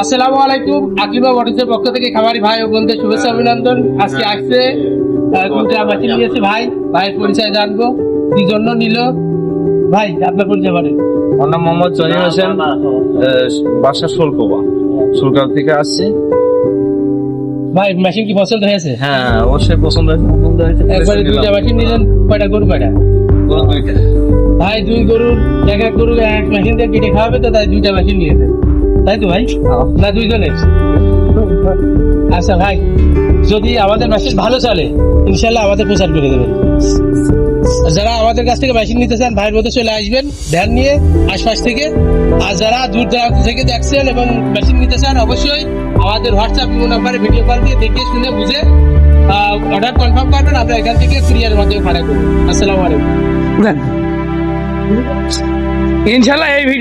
আসসালামু আলাইকুম। আকলিমা মোটরসের পক্ষ থেকে খামারি ভাই ও বোনদের শুভেচ্ছা অভিনন্দন। আজকে আসছে দুটা মেশিন নিয়েছে ভাইয়ের পরিচয় জানবো, কি জন্য নিল। ভাই আপনার পরিচয় বলেন। আমার নাম মোহাম্মদ জহির হোসেন, বাসা সুলকার থেকে আসছি। ভাই মেশিন কি পছন্দ হয়েছে? হ্যাঁ, অবশ্যই পছন্দ হয়েছে। একবারে দুইটা মেশিন নিলেন, কয়টা গরু কয়টা? ভাই দুই গরুর এক এক গরু এক মেশিন দিয়ে কেটে খাওয়াবে, তো তাই দুইটা মেশিন নিয়েছে, তাই তো ভাই? না দুইজনের? আচ্ছা ভাই, যদি আমাদের মেশিন ভালো চলে ইনশাল্লাহ আমাদের প্রচার করে দেবেন। যারা আমাদের কাছ থেকে মেশিন নিতে চান ভাইয়ের মধ্যে চলে আসবেন ভ্যান নিয়ে আশপাশ থেকে। আর যারা দূর দূরান্ত থেকে দেখছেন এবং মেশিন নিতে চান অবশ্যই আমাদের হোয়াটসঅ্যাপ নাম্বারে ভিডিও কল দিয়ে দেখে শুনে বুঝে অর্ডার কনফার্ম করবেন। আমরা এখান থেকে কুরিয়ারের মাধ্যমে ভাড়া করবো। আসসালামু আলাইকুম। ইনশাল্লাহ এই ভিডিও